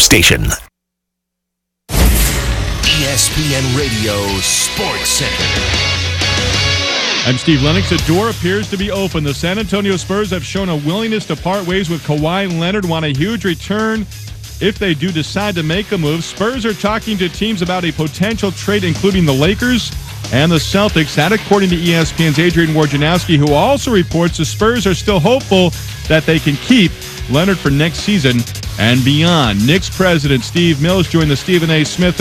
station. ESPN Radio Sports Center. I'm Steve Lennox. The door appears to be open. The San Antonio Spurs have shown a willingness to part ways with Kawhi Leonard, want a huge return if they do decide to make a move. Spurs are talking to teams about a potential trade, including the Lakers and the Celtics. That according to ESPN's Adrian Wojnarowski, who also reports the Spurs are still hopeful that they can keep Leonard for next season and beyond. Knicks president Steve Mills joined the Stephen A. Smith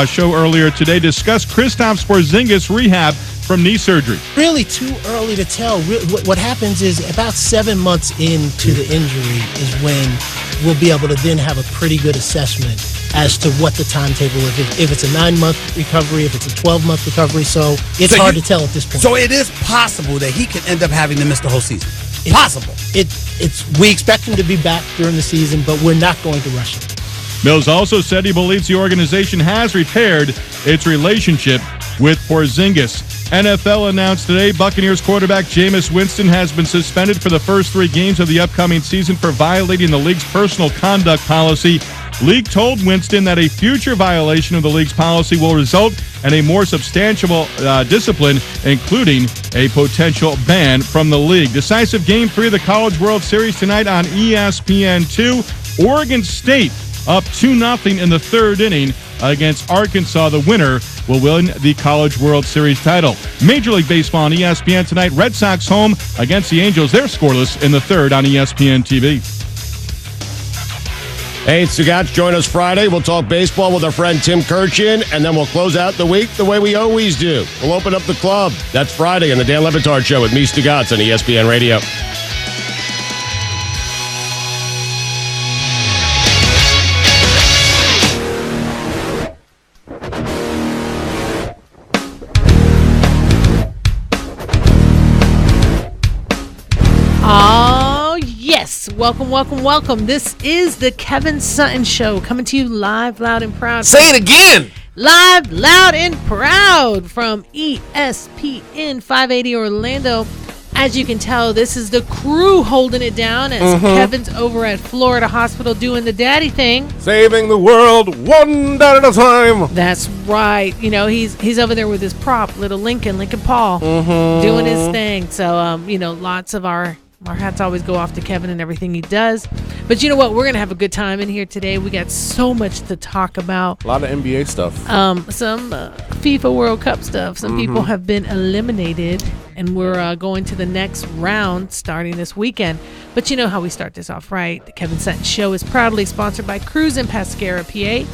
show earlier today, discussed Kristaps Porzingis' rehab from knee surgery. Really too early to tell. What happens is about 7 months into the injury is when we'll be able to then have a pretty good assessment as to what the timetable is. If it's a 9-month recovery, if it's a 12-month recovery. So it's hard to tell at this point. So it is possible that he could end up having to miss the whole season. Possible. We expect him to be back during the season, but we're not going to rush him. Mills also said he believes the organization has repaired its relationship with Porzingis. NFL announced today Buccaneers quarterback Jameis Winston has been suspended for the first 3 games of the upcoming season for violating the league's personal conduct policy. League told Winston that a future violation of the league's policy will result in a more substantial discipline, including a potential ban from the league. Decisive Game 3 of the College World Series tonight on ESPN2. Oregon State up 2-0 in the 3rd inning against Arkansas. The winner will win the College World Series title. Major League Baseball on ESPN tonight. Red Sox home against the Angels. They're scoreless in the 3rd on ESPN TV. Hey, it's Stugotz. Join us Friday. We'll talk baseball with our friend Tim Kirchin, and then we'll close out the week the way we always do. We'll open up the club. That's Friday on the Dan Le Batard Show with me, Stugotz, on ESPN Radio. Welcome. This is the Kevin Sutton Show, coming to you live, loud, and proud. Say it again! Live, loud, and proud from ESPN 580 Orlando. As you can tell, this is the crew holding it down as Kevin's over at Florida Hospital doing the daddy thing. Saving the world one dad at a time. That's right. You know, he's over there with his prop, little Lincoln Paul, doing his thing. So, lots of our hats always go off to Kevin and everything he does. But you know what? We're going to have a good time in here today. We got so much to talk about. A lot of NBA stuff. Some FIFA World Cup stuff. Some people have been eliminated, and we're going to the next round starting this weekend. But you know how we start this off, right? The Kevin Sutton Show is proudly sponsored by Cruz and Pascara, PA.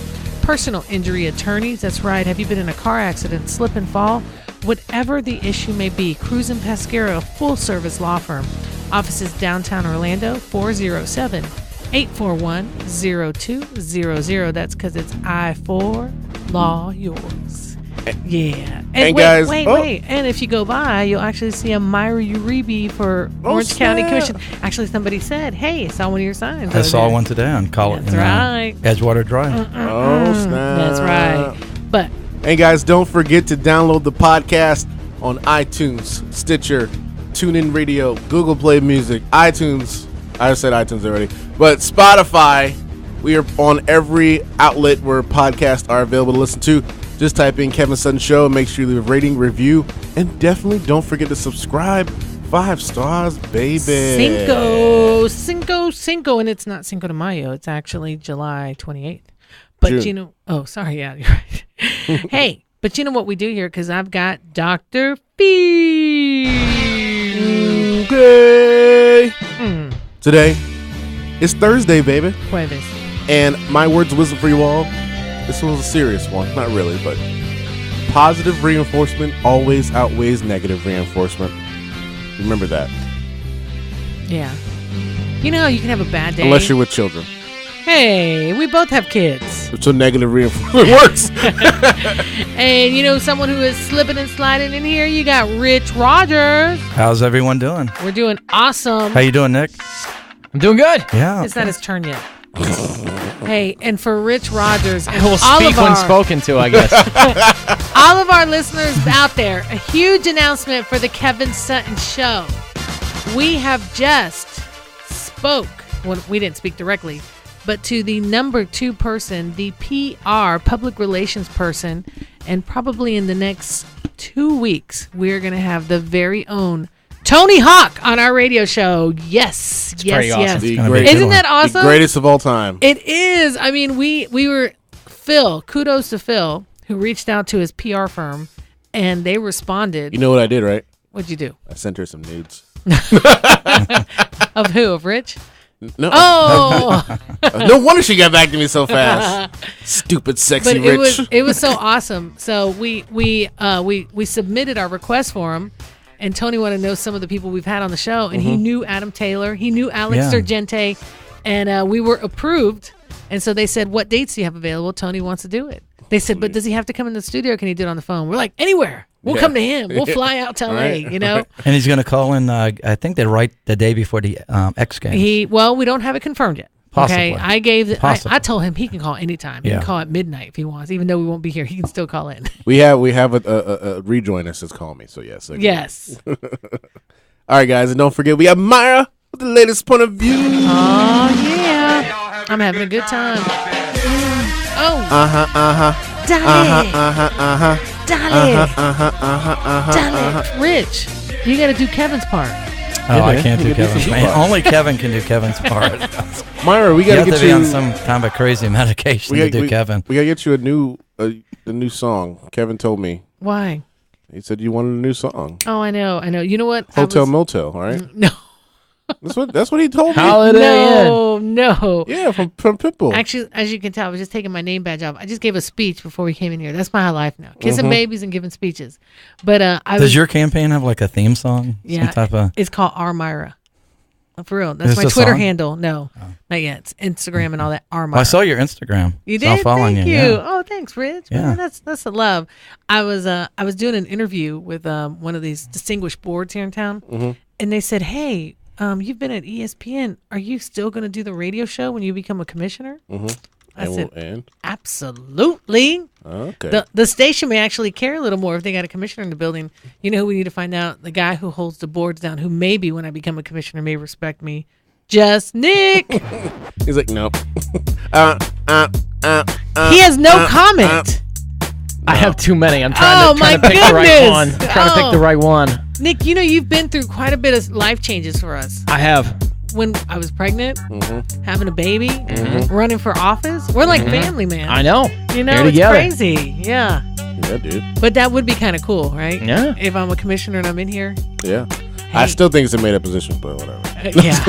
Personal injury attorneys. That's right. Have you been in a car accident, slip and fall? Whatever the issue may be, Cruz and Pascara, a full-service law firm. Offices downtown Orlando, 407-841-0200. That's because it's I-4 Law Yours. Yeah. And guys, wait. And if you go by, you'll actually see a Mayra Uribe for Orange County Commission. Actually, somebody said, hey, I saw one of your signs. I saw one today on College. That's right. Edgewater Drive. Oh, snap. That's right. But, and guys, don't forget to download the podcast on iTunes, Stitcher, TuneIn Radio, Google Play Music, iTunes. I said iTunes already. But Spotify, we are on every outlet where podcasts are available to listen to. Just type in Kevin Sutton Show and make sure you leave a rating, review, and definitely don't forget to subscribe. 5 stars, baby. Cinco. And it's not Cinco de Mayo. It's actually July 28th. But June. Yeah, you're right. Hey, but you know what we do here? Because I've got Dr. Fee. Okay. Today, it's Thursday, baby. Jueves. And my words of wisdom for you all, this was a serious one. Not really, but positive reinforcement always outweighs negative reinforcement. Remember that. Yeah. You know, you can have a bad day. Unless you're with children. Hey, we both have kids. So negative reinforcement works. And you know someone who is slipping and sliding in here? You got Rich Rogers. How's everyone doing? We're doing awesome. How you doing, Nick? I'm doing good. Yeah. It's not his turn yet. Hey, and for Rich Rogers, and I will speak when spoken to, I guess. All of our listeners out there, a huge announcement for the Kevin Sutton Show. We have just spoke, well, we didn't speak directly, but to the number 2 person, the PR, public relations person, and probably in the next 2 weeks, we're going to have the very own Tony Hawk on our radio show. Yes, yes, awesome. yes. Isn't that awesome? The greatest of all time. It is. I mean, we were Phil. Kudos to Phil, who reached out to his PR firm, and they responded. You know what I did, right? What'd you do? I sent her some nudes. Of who? Of Rich? No. Oh. No wonder she got back to me so fast. Stupid, sexy But Rich. it was so awesome. So we submitted our request for him. And Tony wanted to know some of the people we've had on the show, and he knew Adam Taylor, he knew Alex Sergente, and we were approved. And so they said, "What dates do you have available?" Tony wants to do it. They said, "But does he have to come in the studio? Or can he do it on the phone?" We're like, "Anywhere. We'll come to him. We'll fly out to LA." You know. And he's going to call in. I think they write the day before the X Games. We don't have it confirmed yet. Possibly. Okay, I told him he can call anytime. He can call at midnight if he wants, even though we won't be here. He can still call in. We have a rejoin that says call me. So yes. Yes. All right, guys, and don't forget we have Mayra with the latest point of view. Oh yeah, I'm having a good time. Oh. Dale. Rich, you got to do Kevin's part. Oh, I can't do Kevin's part. Only Kevin can do Kevin's part. Mayra, we got to get be on some kind of a crazy medication to do Kevin. We got to get you a new song. Kevin told me. Why? He said you wanted a new song. Oh, I know. You know what? Hotel Motel, all right? No. That's what he told me. No. Yeah, from Pitbull. Actually, as you can tell, I was just taking my name badge off. I just gave a speech before we came in here. That's my life now. Kissing babies and giving speeches. But Does your campaign have like a theme song? Yeah. Some type of... It's called R Myra. For real. That's my Twitter handle. No, not yet. It's Instagram and all that. R Myra. Well, I saw your Instagram. You did? Following Thank you. Yeah. Oh, thanks, Rich. Yeah. Man, that's the love. I was doing an interview with one of these distinguished boards here in town, and they said, "Hey, you've been at ESPN. Are you still going to do the radio show when you become a commissioner?" I said, absolutely. Okay. The station may actually care a little more if they got a commissioner in the building. You know who we need to find out? The guy who holds the boards down, who maybe when I become a commissioner may respect me. Just Nick. He's like, nope. He has no comment. I have too many. I'm trying to pick the right one. Trying to pick the right one. Nick, you know you've been through quite a bit of life changes for us. I have. When I was pregnant, having a baby, running for office, we're like family, man. I know. You know, it's crazy. Yeah. Yeah, dude. But that would be kind of cool, right? Yeah. If I'm a commissioner and I'm in here. Yeah. Hey. I still think it's a made-up position, but whatever. Yeah.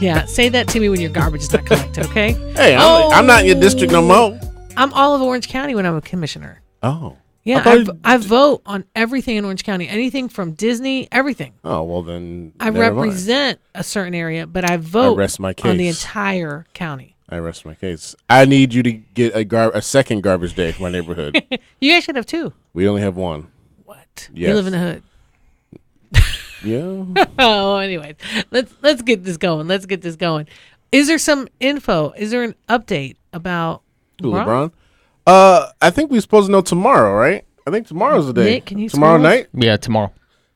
Yeah. Say that to me when your garbage is not collected, okay? Hey, I'm not in your district no more. I'm all of Orange County when I'm a commissioner. Oh. Yeah, I vote on everything in Orange County, anything from Disney, everything. Oh, well then. I represent a certain area, but I vote on the entire county. I rest my case. I need you to get a second garbage day for my neighborhood. You guys should have two. We only have one. What? Yes. You live in the hood. Yeah. Oh, anyways, let's get this going. Is there some info? Is there an update about LeBron? I think we're supposed to know tomorrow, right? I think tomorrow's the day. Nick, can you tomorrow night? Yeah, tomorrow.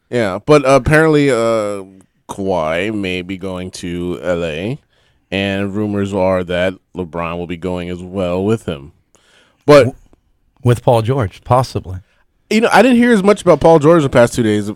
Yeah, but apparently Kawhi may be going to L.A., and rumors are that LeBron will be going as well with him. But with Paul George, possibly. You know, I didn't hear as much about Paul George the past 2 days,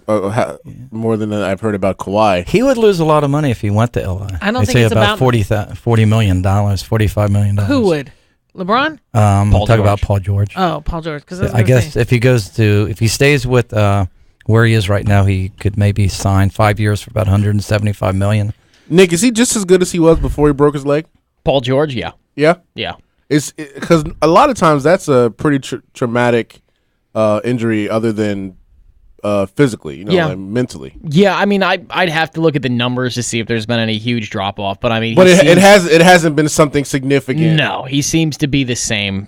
more than I've heard about Kawhi. He would lose a lot of money if he went to LA. I don't think it's about $40 million, $45 million. Who would? LeBron? Talk about Paul George. Oh, Paul George. I guess if he stays with where he is right now, he could maybe sign 5 years for about $175 million. Nick, is he just as good as he was before he broke his leg? Paul George, yeah. Yeah? Yeah. Because a lot of times that's a pretty traumatic injury other than physically, like mentally. Yeah, I mean, I'd have to look at the numbers to see if there's been any huge drop off, but I mean, it hasn't been something significant. No, he seems to be the same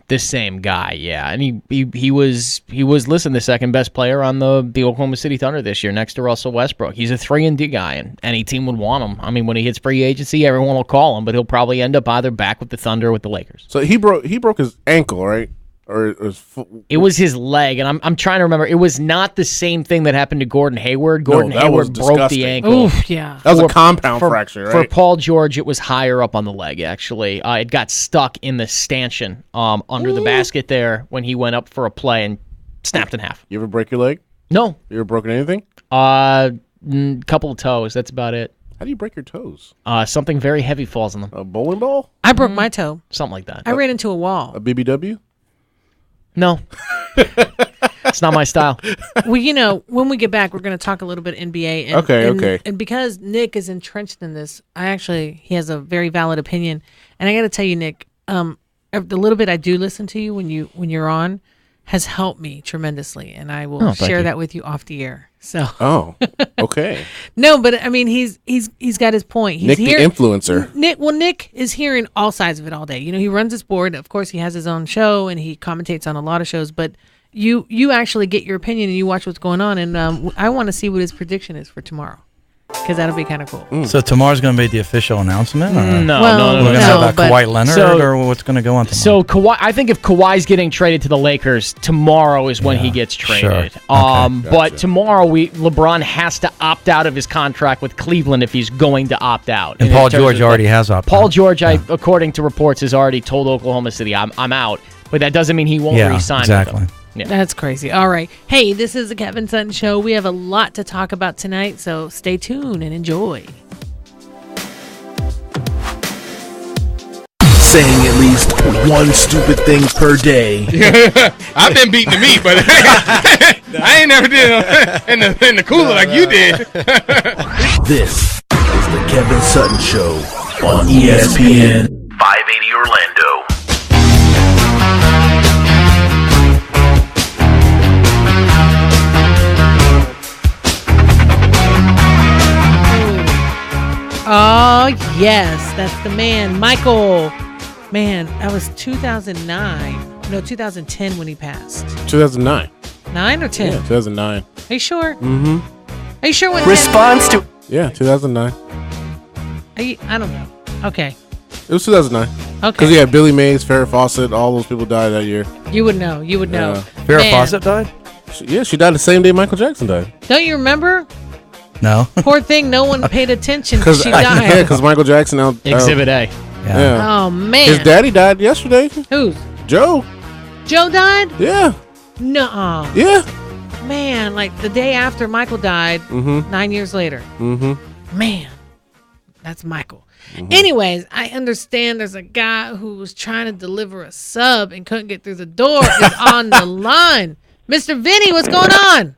guy. Yeah, and he was the second best player on the Oklahoma City Thunder this year, next to Russell Westbrook. He's a 3-and-D guy, and any team would want him. I mean, when he hits free agency, everyone will call him, but he'll probably end up either back with the Thunder or with the Lakers. So he broke his ankle, right? Or it was his leg, and I'm trying to remember. It was not the same thing that happened to Gordon Hayward. Gordon Hayward broke the ankle. Oof, yeah. That was a compound fracture, right? For Paul George, it was higher up on the leg, actually. It got stuck in the stanchion under the basket there when he went up for a play and snapped in half. You ever break your leg? No. You ever broken anything? Couple of toes. That's about it. How do you break your toes? Something very heavy falls on them. A bowling ball? I broke my toe. Something like that. I ran into a wall. A BBW? No. It's not my style. Well, when we get back, we're going to talk a little bit NBA. And, Okay. And because Nick is entrenched in this, he has a very valid opinion. And I got to tell you, Nick, the little bit I do listen to you when you're on has helped me tremendously, and I will share that with you off the air. So. Oh, okay. No, but I mean, he's got his point. He's Nick the influencer. Nick is hearing all sides of it all day. He runs his board. Of course, he has his own show, and he commentates on a lot of shows. But you actually get your opinion, and you watch what's going on. And I want to see what his prediction is for tomorrow, because that'll be kind of cool. So tomorrow's going to be the official announcement? No. We're going to have Kawhi Leonard, or what's going to go on tomorrow? So Kawhi, I think if Kawhi's getting traded to the Lakers, tomorrow is when he gets traded. Sure. But tomorrow, LeBron has to opt out of his contract with Cleveland if he's going to opt out. And Paul George already has opted out. Paul George, according to reports, has already told Oklahoma City, I'm out. But that doesn't mean he won't re-sign exactly. with them. Yeah. That's crazy. All right. Hey, this is the Kevin Sutton Show. We have a lot to talk about tonight, so stay tuned and enjoy. Saying at least one stupid thing per day. I've been beating the meat, but I ain't never did it in the cooler like you did. This is the Kevin Sutton Show on ESPN 580 Orlando. Oh, yes. That's the man, Michael. Man, that was 2009. No, 2010 when he passed. 2009. 9 or 10? Yeah, 2009. Are you sure? Mm-hmm. Are you sure when Response to... Yeah, 2009. I don't know. Okay. It was 2009. Okay. Because he had Billy Mays, Farrah Fawcett, all those people died that year. You would know. You would know. Farrah Fawcett died? She died the same day Michael Jackson died. Don't you remember? No. Poor thing, no one paid attention because she died. Yeah, because Michael Jackson now... Exhibit A. Yeah. Oh, man. His daddy died yesterday. Who's? Joe. Joe died? Yeah. Nuh-uh. Yeah. Man, like the day after Michael died, 9 years later. Mm-hmm. Man, that's Michael. Anyways, I understand there's a guy who was trying to deliver a sub and couldn't get through the door is on the line. Mr. Vinny, what's going on?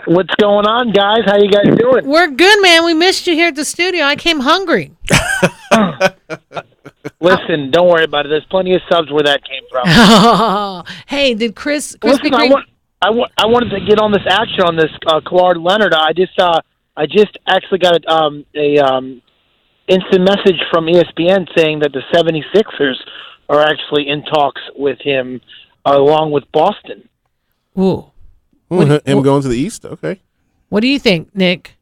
What's going on, guys? How you guys doing? We're good, man. We missed you here at the studio. I came hungry. Listen, don't worry about it. There's plenty of subs where that came from. Hey, did Chris Listen, I wanted to get on this action on this Kawhi Leonard. I just actually got a instant message from ESPN saying that the 76ers are actually in talks with him along with Boston. Ooh. Him going to the East? Okay. What do you think, Nick?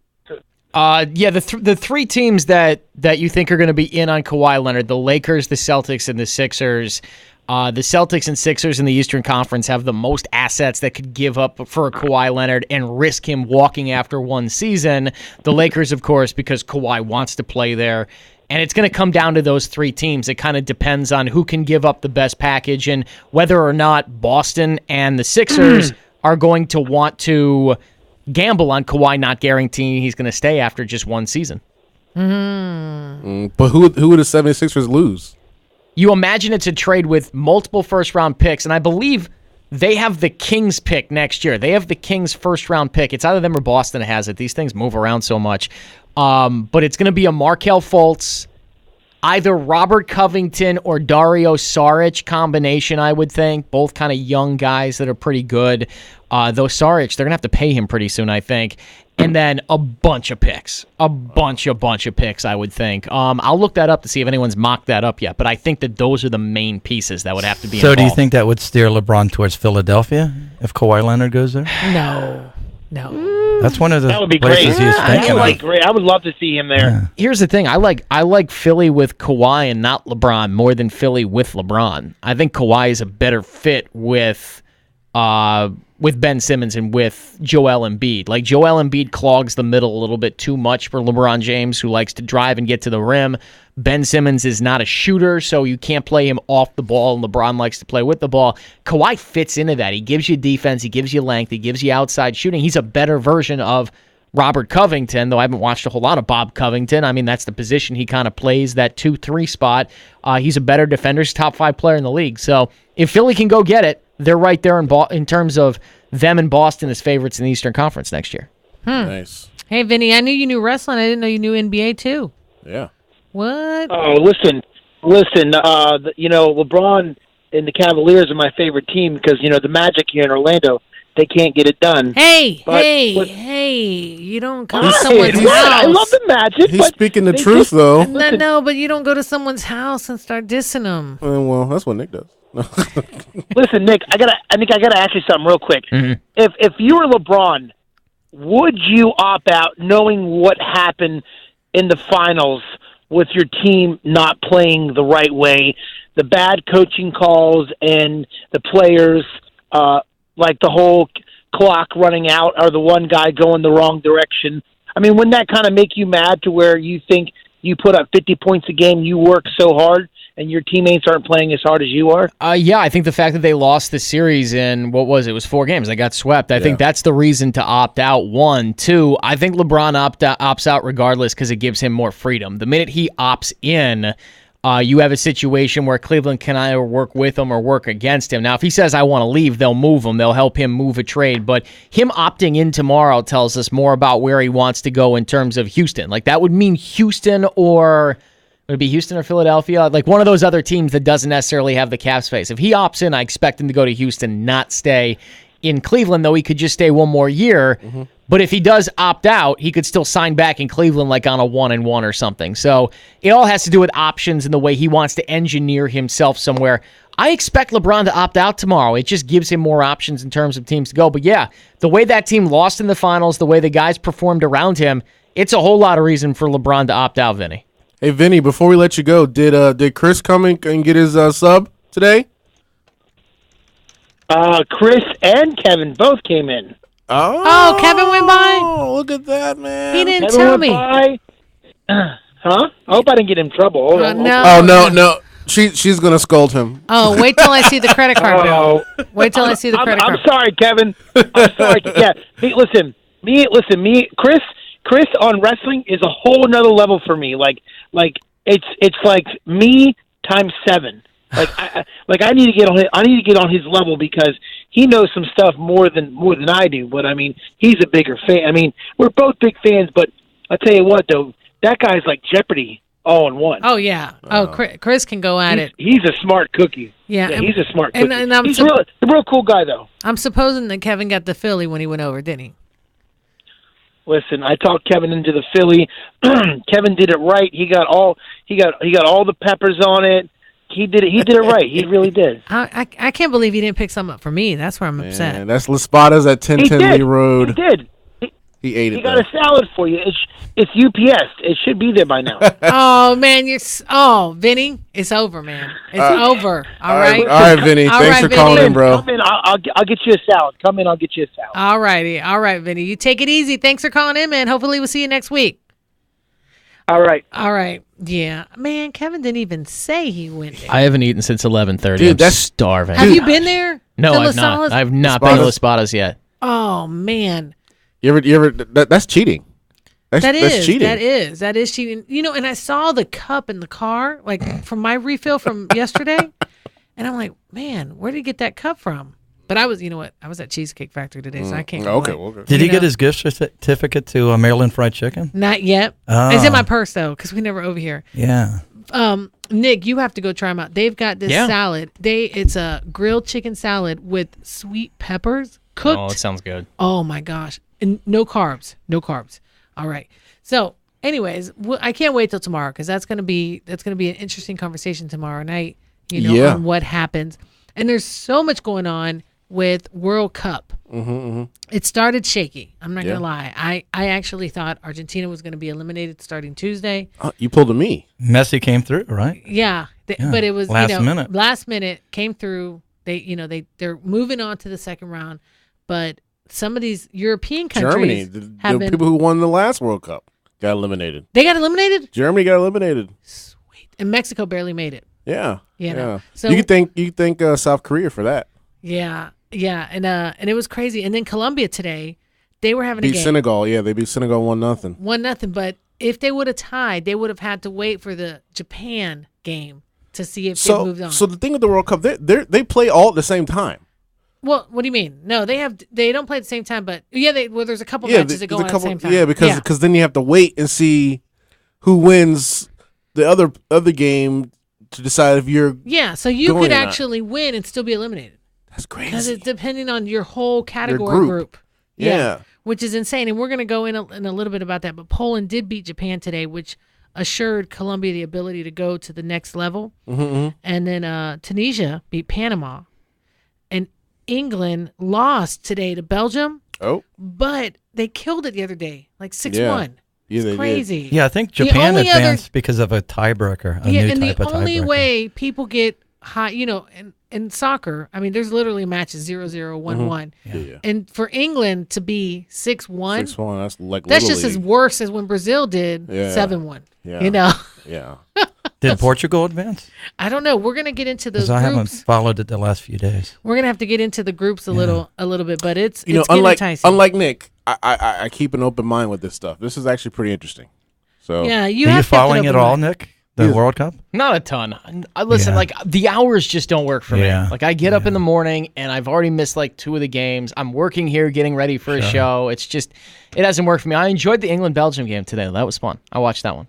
The three teams that you think are going to be in on Kawhi Leonard, the Lakers, the Celtics, and the Sixers. The Celtics and Sixers in the Eastern Conference have the most assets that could give up for a Kawhi Leonard and risk him walking after one season. The Lakers, of course, because Kawhi wants to play there. And it's going to come down to those three teams. It kind of depends on who can give up the best package and whether or not Boston and the Sixers are going to want to gamble on Kawhi not guaranteeing he's going to stay after just one season. But who would the 76ers lose? You imagine it's a trade with multiple first-round picks, and I believe they have the Kings pick next year. They have the Kings first-round pick. It's either them or Boston that has it. These things move around so much. But it's going to be a Markelle Fultz, either Robert Covington or Dario Saric combination, I would think. Both kind of young guys that are pretty good. Though Saric, they're going to have to pay him pretty soon, I think. And then a bunch of picks. A bunch of picks, I would think. I'll look that up to see if anyone's mocked that up yet. But I think that those are the main pieces that would have to be involved. So do you think that would steer LeBron towards Philadelphia if Kawhi Leonard goes there? No. That's one of the That would be places great. he's That thinking would be of. great. I would love to see him there. Yeah. Here's the thing. I like Philly with Kawhi and not LeBron more than Philly with LeBron. I think Kawhi is a better fit with Ben Simmons and with Joel Embiid. Like, Joel Embiid clogs the middle a little bit too much for LeBron James, who likes to drive and get to the rim. Ben Simmons is not a shooter, so you can't play him off the ball, and LeBron likes to play with the ball. Kawhi fits into that. He gives you defense, he gives you length, he gives you outside shooting. He's a better version of Robert Covington, though I haven't watched a whole lot of Bob Covington. I mean, that's the position he kind of plays, that 2-3 spot. He's a better defender. He's a top 5 player in the league. So if Philly can go get it, they're right there in terms of them and Boston as favorites in the Eastern Conference next year. Nice. Hey, Vinny, I knew you knew wrestling. I didn't know you knew NBA, too. Yeah. What? Oh, listen. LeBron and the Cavaliers are my favorite team because, the Magic here in Orlando, they can't get it done. Hey, But- you don't go Hey, to someone's listen, I house. love the Magic. He's but speaking the they truth, just- though. No, but you don't go to someone's house and start dissing them. Well, that's what Nick does. Listen, Nick, I gotta ask you something real quick. Mm-hmm. If you were LeBron, would you opt out knowing what happened in the finals with your team not playing the right way, the bad coaching calls, and the players, like the whole clock running out, or the one guy going the wrong direction? I mean, wouldn't that kind of make you mad to where you think you put up 50 points a game, you work so hard, and your teammates aren't playing as hard as you are? Yeah, I think the fact that they lost the series in, what was it? It was 4 games. They got swept. I think that's the reason to opt out, 1. 2, I think LeBron opts out regardless because it gives him more freedom. The minute he opts in, you have a situation where Cleveland can either work with him or work against him. Now, if he says, I want to leave, they'll move him. They'll help him move a trade. But him opting in tomorrow tells us more about where he wants to go in terms of Houston. Like, that would mean Houston or... Would it be Houston or Philadelphia? Like one of those other teams that doesn't necessarily have the cap space. If he opts in, I expect him to go to Houston, not stay in Cleveland, though he could just stay one more year. Mm-hmm. But if he does opt out, he could still sign back in Cleveland like on a 1-and-1 or something. So it all has to do with options and the way he wants to engineer himself somewhere. I expect LeBron to opt out tomorrow. It just gives him more options in terms of teams to go. But yeah, the way that team lost in the finals, the way the guys performed around him, it's a whole lot of reason for LeBron to opt out, Vinny. Hey, Vinny, before we let you go, did Chris come in and get his sub today? Chris and Kevin both came in. Oh, Kevin went by? Oh, look at that, man. He didn't Kevin tell went me. by. Huh? I hope I didn't get in trouble. Hold on. No. Oh, no. She's going to scold him. Oh, wait till I see the credit card bill. Oh. Wait till I see the credit I'm card. sorry, Kevin. I'm sorry. Yeah. Me, Chris on wrestling is a whole nother level for me. Like it's like me times 7. I need to get on his level because he knows some stuff more than I do. But I mean, he's a bigger fan. I mean, we're both big fans. But I'll tell you what, though, that guy's like Jeopardy all in one. Oh yeah. Oh, Chris can go at it. He's a smart cookie. Yeah, he's a smart cookie. And he's a real cool guy, though. I'm supposing that Kevin got the Philly when he went over, didn't he? Listen, I talked Kevin into the Philly. Kevin did it right. He got all the peppers on it. He did it right. He really did. I can't believe he didn't pick some up for me. That's where I'm upset. Man, that's Laspadas at 1010 Lee Road. He did. He ate it. He got a salad for you. It's UPS. It should be there by now. Oh man, Vinny, it's over, man. It's over. All right. All right, Vinny. Thanks for calling in, bro. Come in. I'll get you a salad. Come in. I'll get you a salad. All righty. All right, Vinny. You take it easy. Thanks for calling in, man. Hopefully we'll see you next week. All right. All right. Yeah. Man, Kevin didn't even say he went there. I haven't eaten since 11:30. Dude, I'm that's starving. Have you been there? No, To I've not. Laspadas? I've not been to Laspadas yet. Oh man. You ever that's cheating. That's cheating. That is cheating. You know, and I saw the cup in the car, like from my refill from yesterday, and I'm like, man, where did he get that cup from? But I was at Cheesecake Factory today, so I can't. Okay. Did he get his gift certificate to Maryland Fried Chicken? Not yet. Oh. It's in my purse though, because we never over here. Yeah. Nick, you have to go try them out. They've got this salad. It's a grilled chicken salad with sweet peppers cooked. Oh, it sounds good. Oh my gosh. And no carbs. All right. So, anyways, I can't wait till tomorrow because that's gonna be an interesting conversation tomorrow night. On what happens. And there's so much going on with World Cup. It started shaky. I'm not going to lie. I actually thought Argentina was going to be eliminated starting Tuesday. You pulled a me. Messi came through, right? Yeah, but it was last minute came through. They're moving on to the second round, but some of these European countries, Germany, the people who won the last World Cup got eliminated. They got eliminated. Germany got eliminated. Sweet, and Mexico barely made it. Yeah, So you thank South Korea for that. Yeah, and it was crazy. And then Colombia today, they were having a game. Senegal. Yeah, they beat Senegal 1-0. 1-0. But if they would have tied, they would have had to wait for the Japan game to see if they moved on. So the thing with the World Cup, they play all at the same time. Well, what do you mean? No, they don't play at the same time, but there's a couple matches that go on at the same time. Yeah, because then you have to wait and see who wins the other game to decide if you're so you could actually win and still be eliminated. That's crazy. Because it's depending on your whole category group. Yeah. Which is insane. And we're going to go in a little bit about that. But Poland did beat Japan today, which assured Colombia the ability to go to the next level. And then Tunisia beat Panama. And England lost today to Belgium. Oh. But they killed it the other day, like 6-1. Yeah, it's crazy. Yeah, I think Japan advanced because of a tiebreaker, a new type of tiebreaker. And the only way people get high, in soccer, I mean, there's literally matches 0-0, 1-1. Yeah. And for England to be 6-1, 6-1, that's just as worse as when Brazil did 7-1. Yeah. Yeah. Did Portugal advance? I don't know. We're going to get into those groups. I haven't followed it the last few days. We're going to have to get into the groups a little bit, but it's getting enticing. Unlike Nick, I keep an open mind with this stuff. This is actually pretty interesting. So yeah, Are you following it all, Nick? The World Cup? Not a ton. Listen, like the hours just don't work for me. Like I get up in the morning and I've already missed like 2 of the games. I'm working here getting ready for a show. It's just it hasn't worked for me. I enjoyed the England-Belgium game today. That was fun. I watched that one.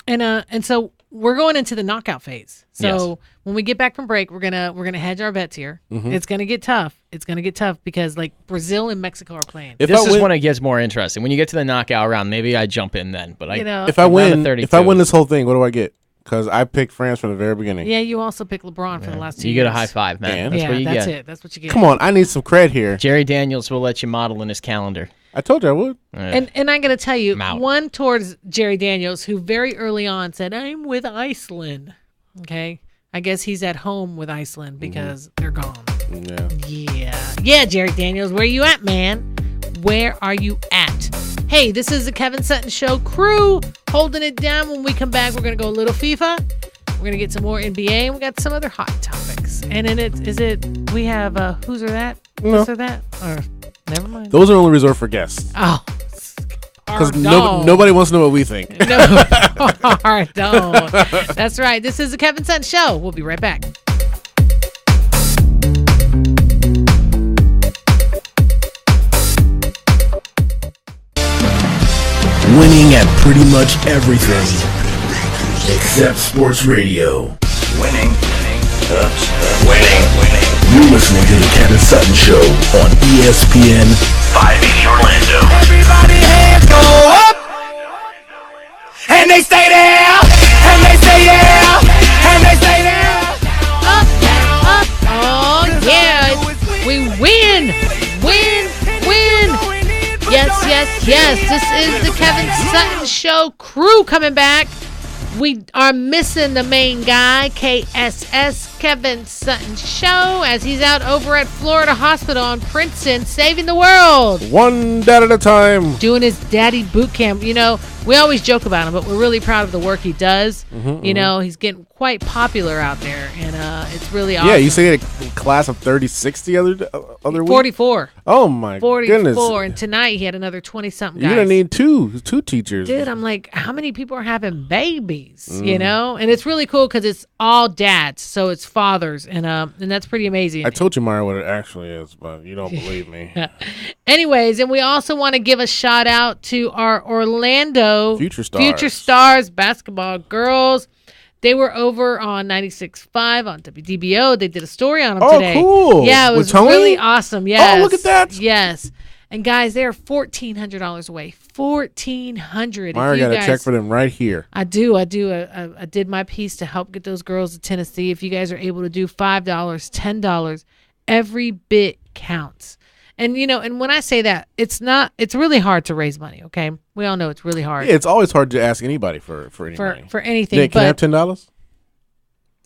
And so we're going into the knockout phase. So when we get back from break, we're gonna hedge our bets here. It's gonna get tough. It's gonna get tough because like Brazil and Mexico are playing. This is when it gets more interesting. When you get to the knockout round, maybe I jump in then. But if I win this whole thing, what do I get? Because I picked France from the very beginning. Yeah, you also picked LeBron for the last 2 years. You get a high five, man. That's what you get. That's it. That's what you get. Come on, I need some cred here. Jerry Daniels will let you model in his calendar. I told you I would. And I'm going to tell you, one towards Jerry Daniels, who very early on said, I'm with Iceland. Okay? I guess he's at home with Iceland because they're gone. Yeah, Jerry Daniels, where you at, man? Where are you at? Hey, this is the Kevin Sutton Show crew holding it down. When we come back, we're going to go a little FIFA. We're going to get some more NBA, and we got some other hot topics. And in we have who's or that? No. This or that? Or never mind. Those are only reserved for guests. Oh. Because nobody wants to know what we think. No. Pardon. That's right. This is the Kevin Sutton Show. We'll be right back. Winning at pretty much everything except sports radio. Winning. You're listening to the Kevin Sutton Show on ESPN 580 Orlando. Everybody hands go up, and they stay there, and they stay there, and they stay there. Up, up, oh yeah, we win. Yes. This is the Kevin Sutton Show crew coming back. We are missing the main guy, KSS, Kevin Sutton Show, as he's out over at Florida Hospital in Princeton, saving the world. One dad at a time. Doing his daddy boot camp. We always joke about him, but we're really proud of the work he does. He's getting quite popular out there, and it's really awesome. Yeah, you say a class of 36 the other week? 44. Oh, my 44, goodness. And tonight he had another 20-something guys. You're going to need two teachers. Dude, I'm like, how many people are having babies, And it's really cool because it's all dads, so it's fathers, and that's pretty amazing. I told you, Mayra, what it actually is, but you don't believe me. Anyways, and we also want to give a shout out to our Orlando Future Stars basketball girls. They were over on 96.5 on WDBO. They did a story on them today. Oh, cool. Yeah, it was really awesome. Yes. Oh, look at that. Yes. And guys, they're $1,400 away. $1,400. Mayra got a check for them right here. I do. I did my piece to help get those girls to Tennessee. If you guys are able to do $5, $10, every bit counts. And and when I say that, it's really hard to raise money. Okay, we all know it's really hard. Yeah, it's always hard to ask anybody for any money. For anything. Nick, can I have $10?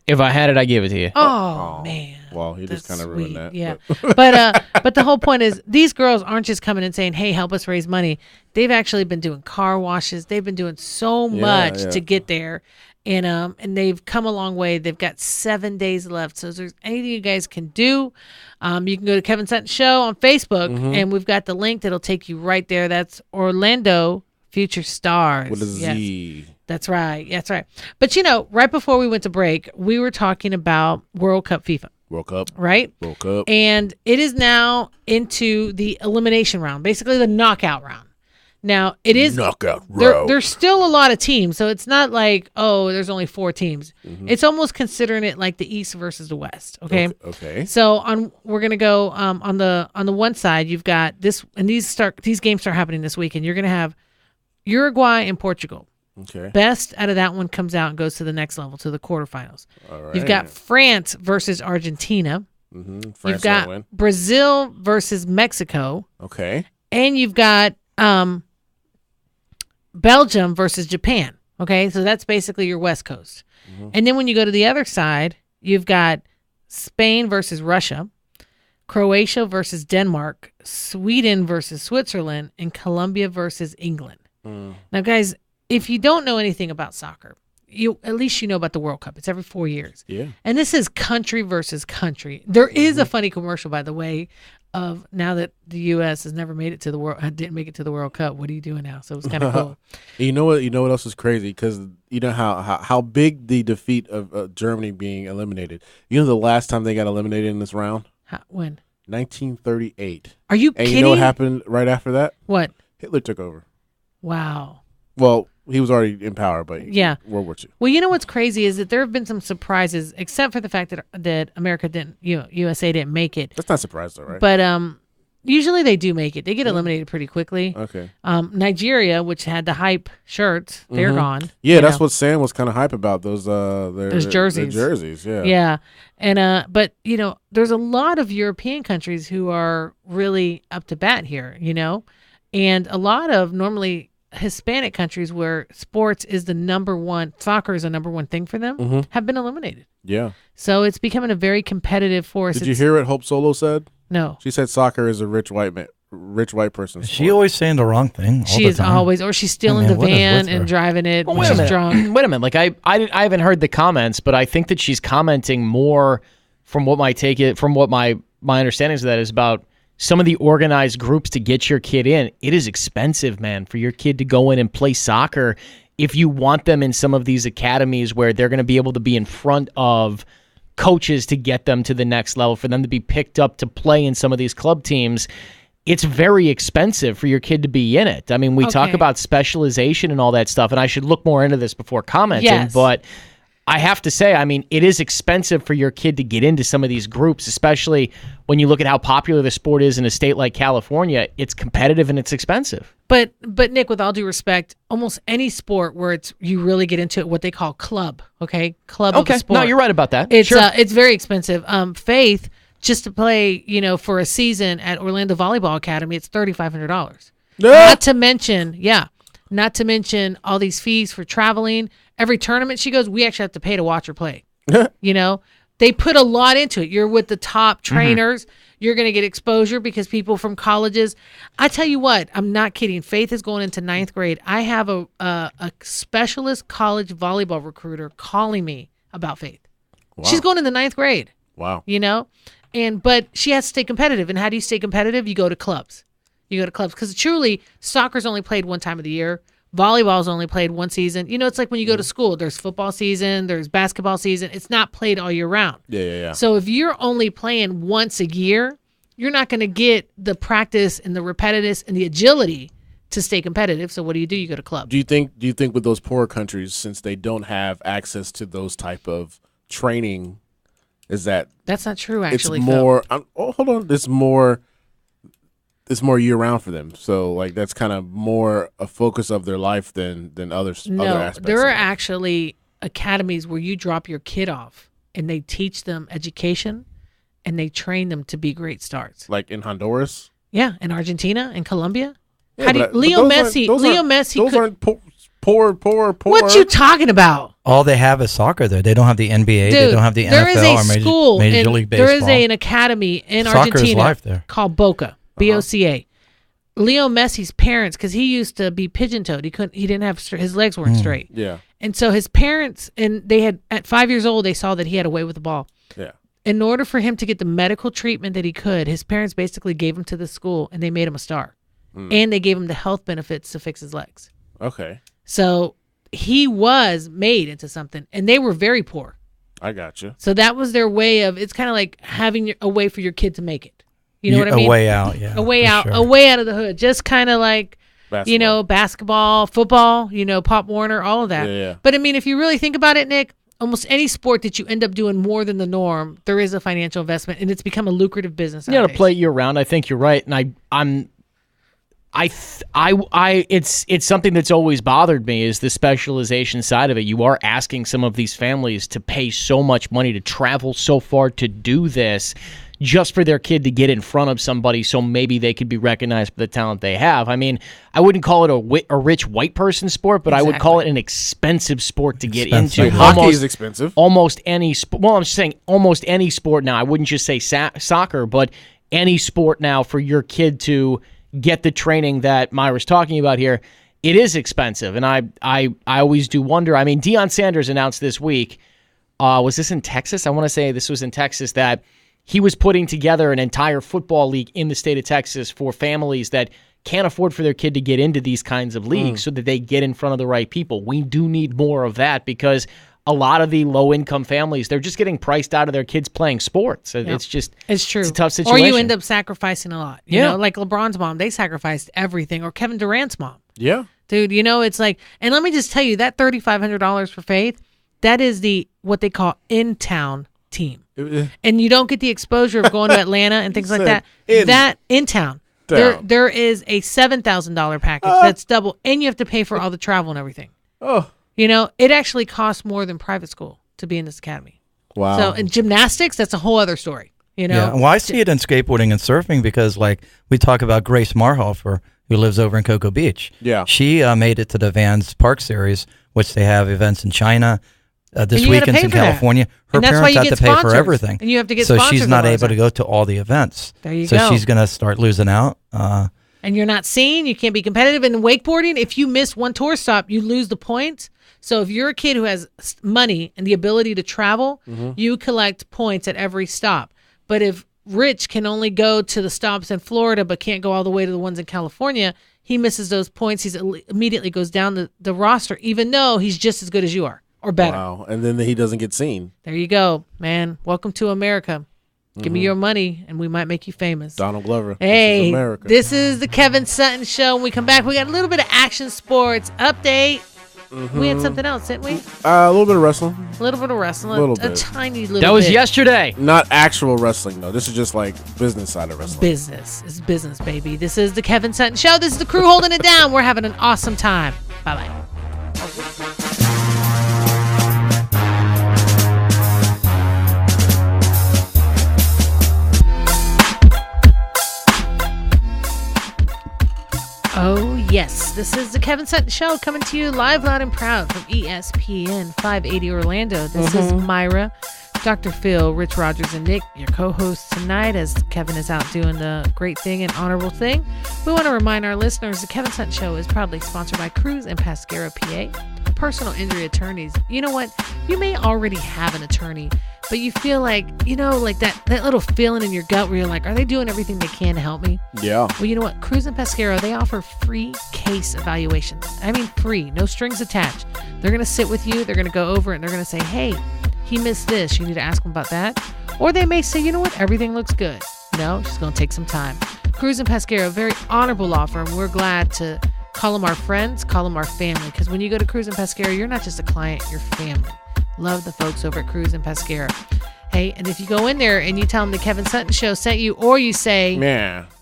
If I had it, I'd give it to you. Oh man. Well, you just kind of ruined that. Yeah. But the whole point is these girls aren't just coming and saying, "Hey, help us raise money." They've actually been doing car washes. They've been doing so much to get there. And they've come a long way. They've got 7 days left. So if there's anything you guys can do, you can go to Kevin Sutton Show on Facebook, and we've got the link that'll take you right there. That's Orlando Future Stars. With a Z. That's right. That's right. But, right before we went to break, we were talking about World Cup FIFA. World Cup. Right? World Cup. And it is now into the elimination round, basically the knockout round. Now, it is knockout round. There's still a lot of teams, so it's not like, there's only 4 teams. It's almost considering it like the East versus the West. Okay. Okay. So we're gonna go on the one side. You've got this, and these games start happening this weekend. You're gonna have Uruguay and Portugal. Okay. Best out of that one comes out and goes to the next level, to the quarterfinals. All right. You've got France versus Argentina. France You've got win. Brazil versus Mexico. Okay. And you've got Belgium versus Japan. Okay, so that's basically your West Coast. And then when you go to the other side, you've got Spain versus Russia, Croatia versus Denmark, Sweden versus Switzerland, and Colombia versus England. Now, guys, if you don't know anything about soccer, at least you know about the World Cup. It's every 4 years. Yeah. And this is country versus country. There is a funny commercial, by the way, of now that the U.S. has never made it to the world, didn't make it to the World Cup. What are you doing now? So it was kind of cool. You know what else is crazy? Because you know how big the defeat of Germany being eliminated. You know the last time they got eliminated in this round? When? 1938. Are you and kidding? You know what happened right after that? What? Hitler took over. Wow. Well, he was already in power, but World War II. Well, you know what's crazy is that there have been some surprises, except for the fact that America didn't, USA didn't make it. That's not surprised though, right? But usually they do make it. They get eliminated pretty quickly. Okay. Nigeria, which had the hype shirts, they're gone. Yeah, that's what Sam was kind of hype about. Those jerseys. Their jerseys, yeah. Yeah, and but there's a lot of European countries who are really up to bat here, and a lot of normally Hispanic countries where sports is soccer is the number one thing for them, have been eliminated. Yeah. So it's becoming a very competitive force. Did you hear what Hope Solo said? No. She said soccer is a rich white person's sport. She always saying the wrong thing. She is always, or she's stealing the van and driving it when she's drunk. Wait a minute. Like I haven't heard the comments, but I think that she's commenting more from what my understanding of that is about some of the organized groups to get your kid in. It is expensive, man, for your kid to go in and play soccer. If you want them in some of these academies where they're going to be able to be in front of coaches to get them to the next level, for them to be picked up to play in some of these club teams, it's very expensive for your kid to be in it. I mean, we talk about specialization and all that stuff, and I should look more into this before commenting, but I have to say, I mean, it is expensive for your kid to get into some of these groups, especially when you look at how popular the sport is in a state like California. It's competitive and it's expensive. But Nick, with all due respect, almost any sport where you really get into it, what they call club, club of the sport. No, you're right about that. It's very expensive. Faith, just to play, for a season at Orlando Volleyball Academy, it's $3,500. Not to mention all these fees for traveling. Every tournament she goes, we actually have to pay to watch her play. They put a lot into it. You're with the top trainers. You're going to get exposure because people from colleges. I tell you what, I'm not kidding. Faith is going into 9th grade. I have a specialist college volleyball recruiter calling me about Faith. Wow. She's going into 9th grade. Wow. But she has to stay competitive. And how do you stay competitive? You go to clubs. Because truly, soccer's only played one time of the year. Volleyball's only played one season. It's like when you go to school, there's football season, there's basketball season. It's not played all year round. Yeah. So if you're only playing once a year, you're not going to get the practice and the repetitiveness and the agility to stay competitive. So what do? You go to clubs. Do you think with those poorer countries, since they don't have access to those type of training, that's not true? Actually, it's more. Hold on. It's more year round for them. So that's kind of more a focus of their life than other aspects. There are actually academies where you drop your kid off and they teach them education and they train them to be great stars. Like in Honduras? Yeah, in Argentina and Colombia. Yeah, Leo Messi Those aren't poor. What you talking about? All they have is soccer there. They don't have the NBA. Dude, they don't have the there NFL is a or school Major League Baseball. There is an academy in Soccer is Argentina life there. called Boca, B-O-C-A. Leo Messi's parents, because he used to be pigeon-toed. He didn't have his legs weren't straight. Yeah. And so his parents, and they had at 5 years old, they saw that he had a way with the ball. Yeah. In order for him to get the medical treatment that he could, his parents basically gave him to the school and they made him a star. And they gave him the health benefits to fix his legs. Okay. So he was made into something, and they were very poor. I got you. So that was their way of, it's kind of like having a way for your kid to make it. You know what I mean? A way out, yeah. A way out, sure. a way out of the hood. Just kind of like, basketball, football, Pop Warner, all of that. Yeah. But I mean, if you really think about it, Nick, almost any sport that you end up doing more than the norm, there is a financial investment, and it's become a lucrative business. You got to play year round. I think you're right, and it's something that's always bothered me is the specialization side of it. You are asking some of these families to pay so much money to travel so far to do this just for their kid to get in front of somebody so maybe they could be recognized for the talent they have. I mean, I wouldn't call it a rich white person sport, but I would call it an expensive sport to get into. Hockey is expensive. Almost any sport. Well, I'm just saying almost any sport now. I wouldn't just say soccer, but any sport now for your kid to get the training that Mayra's talking about here, it is expensive. And I always do wonder. I mean, Deion Sanders announced this week, was this in Texas? I want to say this was in Texas, that he was putting together an entire football league in the state of Texas for families that can't afford for their kid to get into these kinds of leagues so that they get in front of the right people. We do need more of that because a lot of the low-income families, they're just getting priced out of their kids playing sports. Yep. It's true. It's a tough situation. Or you end up sacrificing a lot. You know, like LeBron's mom, they sacrificed everything. Or Kevin Durant's mom. Yeah. Dude, it's like, and let me just tell you, that $3,500 for Faith, that is what they call in-town team. And you don't get the exposure of going to Atlanta and things like that. That in-town. There is a $7,000 package that's double, and you have to pay for all the travel and everything. Oh. It actually costs more than private school to be in this academy. Wow. So in gymnastics, that's a whole other story. Yeah. Well, I see it in skateboarding and surfing because, like, we talk about Grace Marhofer, who lives over in Cocoa Beach. Yeah. She made it to the Vans Park Series, which they have events in China. This weekend's in California. Her parents have to pay for everything. And you have to get so sponsors. She's not able to go to all the events. There you go. So she's going to start losing out. And you're not seen. You can't be competitive. And in wakeboarding, if you miss one tour stop, you lose the points. So if you're a kid who has money and the ability to travel, you collect points at every stop. But if Rich can only go to the stops in Florida but can't go all the way to the ones in California, he misses those points. He immediately goes down the roster, even though he's just as good as you are or better. Wow. And then he doesn't get seen. There you go, man. Welcome to America. Give me your money, and we might make you famous. Donald Glover. Hey, America. This is the Kevin Sutton Show. When we come back, we got a little bit of action sports update. We had something else, didn't we? A little bit of wrestling. A little bit of wrestling. A tiny little bit. That was yesterday. Not actual wrestling, though. This is just like business side of wrestling. Business. It's business, baby. This is the Kevin Sutton Show. This is the crew holding it down. We're having an awesome time. Bye-bye. Oh, yes. This is the Kevin Sutton Show coming to you live, loud, and proud from ESPN 580 Orlando. This is Mayra, Dr. Phil, Rich Rogers, and Nick, your co-hosts tonight as Kevin is out doing the great thing and honorable thing. We want to remind our listeners the Kevin Sutton Show is proudly sponsored by Cruz and Pasquero, PA, personal injury attorneys. You know what? You may already have an attorney, but you feel like, like that little feeling in your gut where you're like, are they doing everything they can to help me? Yeah. Well, you know what? Cruz and Pasquero, they offer free case evaluations. I mean, free, no strings attached. They're going to sit with you. They're going to go over it and they're going to say, hey, he missed this. You need to ask him about that. Or they may say, you know what? Everything looks good. No, it's just going to take some time. Cruz and Pasquero, very honorable law firm. We're glad to call them our friends, call them our family. Because when you go to Cruz and Pasquero, you're not just a client, you're family. Love the folks over at Cruz and Pasquero. Hey, and if you go in there and you tell them the Kevin Sutton Show sent you, or you say,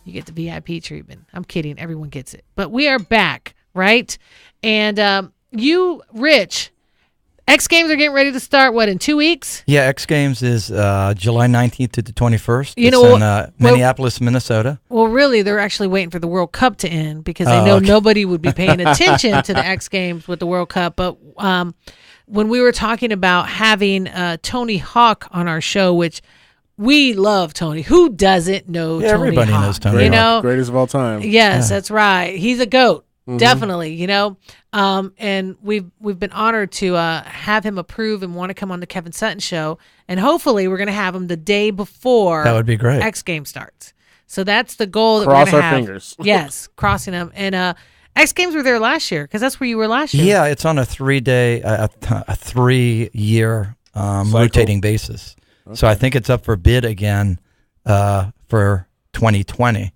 you get the VIP treatment. I'm kidding. Everyone gets it. But we are back, right? And you, Rich, X Games are getting ready to start, in 2 weeks? Yeah, X Games is July 19th to the 21st. You it's know, in Minneapolis, Minnesota. Well, really, they're actually waiting for the World Cup to end because they know nobody would be paying attention to the X Games with the World Cup. But when we were talking about having Tony Hawk on our show, which we love Tony. Who doesn't know Tony everybody Hawk? knows Tony Hawk. Greatest of all time. Yes, that's right. He's a GOAT. Definitely, and we've been honored to have him approve and want to come on the Kevin Sutton show, and hopefully we're going to have him the day before that would be great. X Games starts. So that's the goal that Cross we're going to have. fingers. Yes, crossing them. And X Games were there last year because that's where you were last year. Yeah, it's on a 3-day, a 3-year rotating basis. Okay. So I think it's up for bid again for 2020.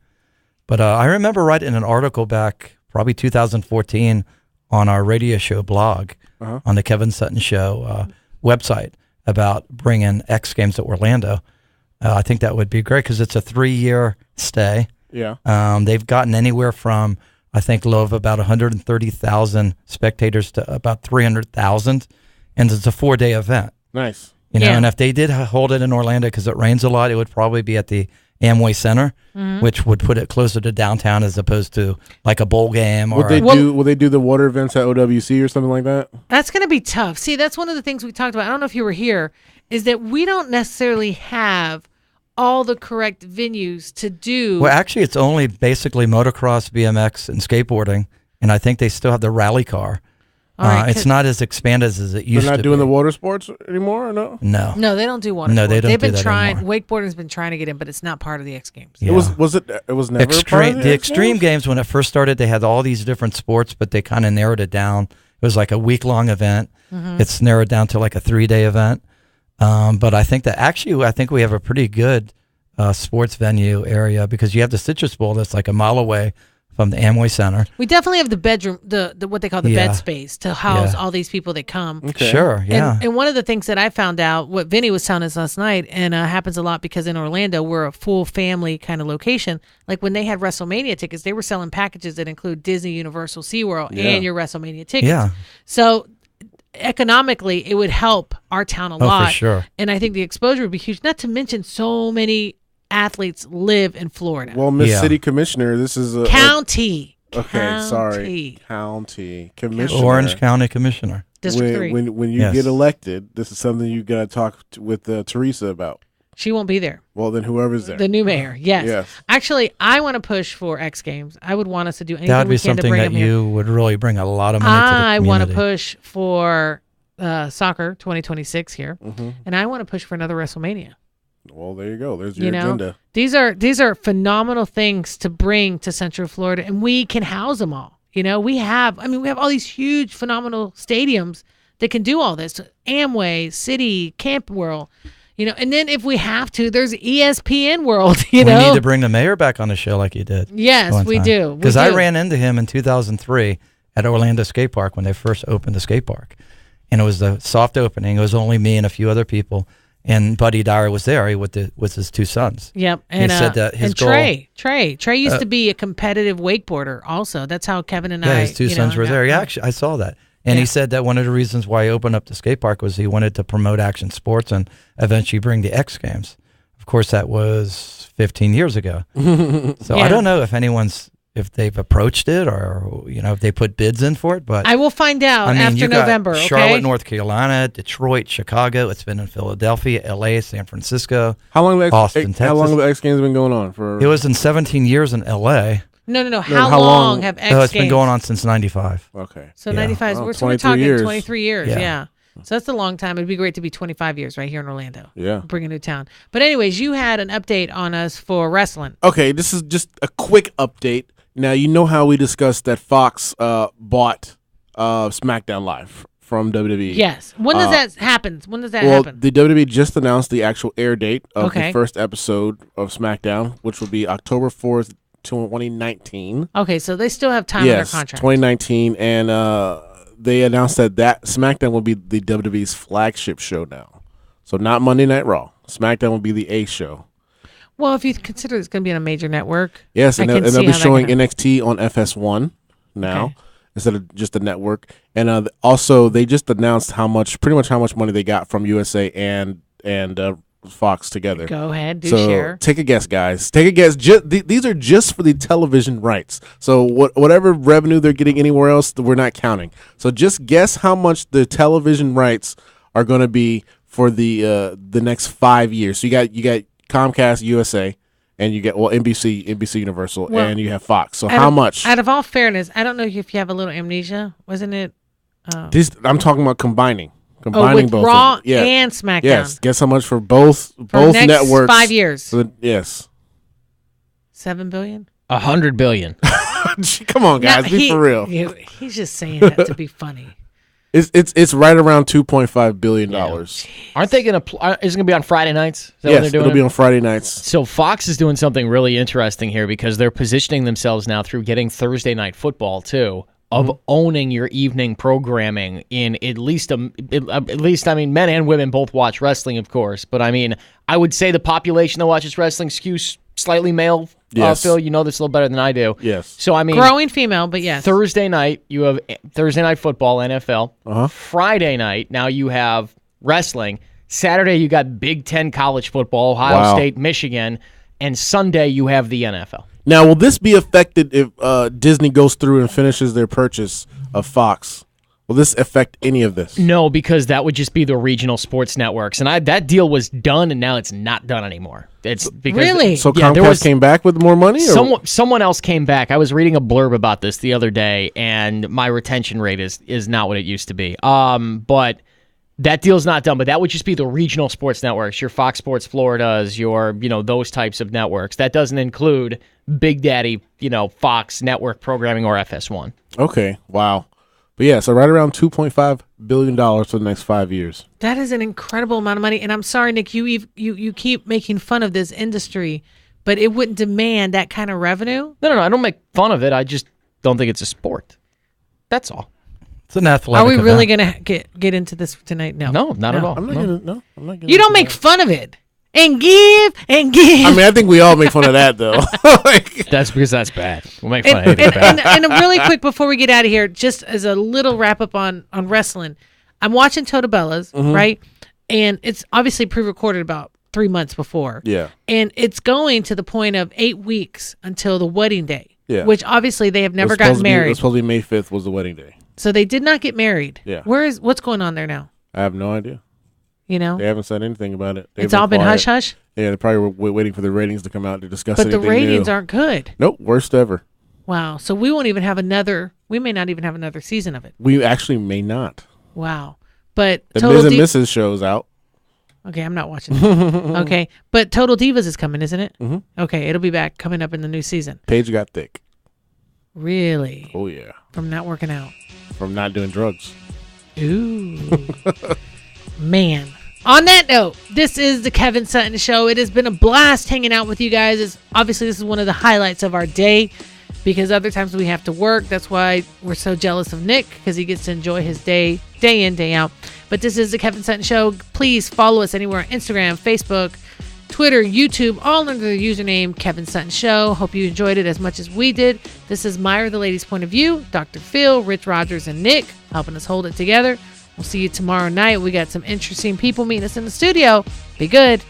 But I remember writing an article back probably 2014 on our radio show blog on the Kevin Sutton Show website about bringing X Games to Orlando. I think that would be great because it's a 3-year stay. Yeah. They've gotten anywhere from, I think, low of about 130,000 spectators to about 300,000, and it's a 4-day event. Nice. And if they did hold it in Orlando because it rains a lot, it would probably be at the Amway Center, which would put it closer to downtown as opposed to like a bowl game. Would they do the water events at OWC or something like that? That's going to be tough. See, that's one of the things we talked about. I don't know if you were here, is that we don't necessarily have all the correct venues to do. Well, actually, it's only basically motocross, BMX, and skateboarding, and I think they still have the rally car. Right, it's not as expanded as it used to be. They're not doing the water sports anymore, or no? No, they don't do water sports. They don't They've been do that trying. anymore. Wakeboarding's been trying to get in, but it's not part of the X Games. Yeah. It was never extreme. part of The Extreme Games, when it first started, they had all these different sports, but they kind of narrowed it down. It was like a week-long event. It's narrowed down to like a 3-day event. But I think I think we have a pretty good sports venue area because you have the Citrus Bowl that's like a mile away from the Amway Center. We definitely have the bedroom, the what they call the bed space to house all these people that come. Okay. Sure, yeah. And one of the things that I found out, what Vinny was telling us last night, and happens a lot because in Orlando we're a full family kind of location. Like when they had WrestleMania tickets, they were selling packages that include Disney, Universal, SeaWorld, and your WrestleMania tickets. Yeah. So economically, it would help our town a lot. For sure. And I think the exposure would be huge. Not to mention so many athletes live in Florida. Well, Miss City Commissioner, this is a county. County Commissioner. Orange County Commissioner. District 3. When you get elected, this is something you got to talk with Teresa about. She won't be there. Well, then whoever's there. The new mayor, yes. Yes. Actually, I want to push for X Games. I would want us to do anything That would be we can to something bring that them here. you would really bring a lot of money to the community. I want to push for soccer 2026 here, and I want to push for another WrestleMania. Well, there you go. There's your agenda. These are phenomenal things to bring to Central Florida, and we can house them all. We have all these huge, phenomenal stadiums that can do all this. Amway, City, Camp World, and then if we have to, there's ESPN World, We need to bring the mayor back on the show like you did. Yes, we do. Because I ran into him in 2003 at Orlando Skate Park when they first opened the skate park. And it was the soft opening. It was only me and a few other people. And Buddy Dyer was there with his 2 sons. Yep. And he said that his goal, Trey used to be a competitive wakeboarder also. That's how Kevin and I. His 2 sons were there. Yeah, actually, I saw that. And he said that one of the reasons why he opened up the skate park was he wanted to promote action sports and eventually bring the X Games. Of course, that was 15 years ago. So I don't know if they've approached it or if they put bids in for it, but I will find out after November. Charlotte, North Carolina, Detroit, Chicago. It's been in Philadelphia, LA, San Francisco. How long Austin, Texas. How long have the X Games been going on for? It was in 17 years in LA. No. How long have X Games? It's been going on since 95. Okay. So 95. Well, we're talking years. 23 years. Yeah. So that's a long time. It'd be great to be 25 years right here in Orlando. Yeah. Bring a new town. But anyways, you had an update on us for wrestling. Okay, this is just a quick update. Now, you know how we discussed that Fox bought SmackDown Live from WWE. Yes. When does that happen? When does that happen? The WWE just announced the actual air date of the first episode of SmackDown, which will be October 4th, 2019. Okay, so they still have time on their contract. 2019, and they announced that SmackDown will be the WWE's flagship show now. So not Monday Night Raw. SmackDown will be the A show. Well, if you consider it's going to be on a major network. Yes, and they'll be showing NXT on FS1 now. Okay. instead of just the network. And also, they just announced pretty much how much money they got from USA and Fox together. Go ahead, do so share. Take a guess, guys. Take a guess. These are just for the television rights. So whatever revenue they're getting anywhere else, we're not counting. So just guess how much the television rights are going to be for the next 5 years. So you got Comcast USA, and you get NBC Universal, and you have Fox. So how much? Out of all fairness, I don't know if you have a little amnesia. Wasn't it? I'm talking about combining with both Raw of them. Yeah. and SmackDown. Yes. Guess how much for both next networks? 5 years. Yes. $7 billion. $100 billion. Come on, guys, be for real. He's just saying that to be funny. It's right around $2.5 billion. Aren't they going to? Is it going to be on Friday nights? Is that when they're doing it'll be on Friday nights. So Fox is doing something really interesting here because they're positioning themselves now through getting Thursday Night Football too, of owning your evening programming in at least I mean, men and women both watch wrestling, of course, but I mean, I would say the population that watches wrestling skews slightly male. Yes. Phil, you know this a little better than I do. Yes. So I mean, growing female, but yes. Thursday night you have Thursday Night Football, NFL. Friday night now you have wrestling. Saturday you got Big Ten college football, Ohio State, Michigan, and Sunday you have the NFL. Now, will this be affected if Disney goes through and finishes their purchase of Fox? Will this affect any of this? No, because that would just be the regional sports networks, and that deal was done, and now it's not done anymore. It's because really so Comcast came back with more money. Or? Someone else came back. I was reading a blurb about this the other day, and my retention rate is not what it used to be. But that deal's not done. But that would just be the regional sports networks, your Fox Sports Floridas, your those types of networks. That doesn't include Big Daddy, Fox network programming or FS1. Okay, wow. But yeah, so right around $2.5 billion for the next 5 years. That is an incredible amount of money. And I'm sorry, Nick, you keep making fun of this industry, but it wouldn't demand that kind of revenue. No, I don't make fun of it. I just don't think it's a sport. That's all. It's an athletic Are we really event. going to get into this tonight? No. No, not at all. I'm not gonna You don't make fun of it. And give. I mean, I think we all make fun of that, though. That's because that's bad. We'll make fun of anything bad. And really quick before we get out of here, just as a little wrap up on wrestling, I'm watching Total Bellas, right? And it's obviously pre-recorded about 3 months before. Yeah. And it's going to the point of 8 weeks until the wedding day. Yeah. Which obviously they have never gotten married. It was supposed to be May 5th was the wedding day. So they did not get married. Yeah. What's going on there now? I have no idea. They haven't said anything about it. It's all been hush hush. Yeah, they probably were waiting for the ratings to come out to discuss But anything the ratings new. aren't good. Nope, worst ever. Wow. So we won't even have we may not even have another season of it. We actually may not. Wow. But the Ms. and Mrs. show's out. Okay, I'm not watching that. Okay. But Total Divas is coming, isn't it? Mm-hmm. Okay, it'll be back coming up in the new season. Paige got thick. Really? Oh, yeah. From not working out. From not doing drugs. Ooh. Man. On that note, this is the Kevin Sutton Show. It has been a blast hanging out with you guys. Obviously, this is one of the highlights of our day because other times we have to work. That's why we're so jealous of Nick because he gets to enjoy his day in, day out. But this is the Kevin Sutton Show. Please follow us anywhere on Instagram, Facebook, Twitter, YouTube, all under the username Kevin Sutton Show. Hope you enjoyed it as much as we did. This is Mayra, the Lady's Point of View, Dr. Phil, Rich Rogers, and Nick helping us hold it together. We'll see you tomorrow night. We got some interesting people meeting us in the studio. Be good.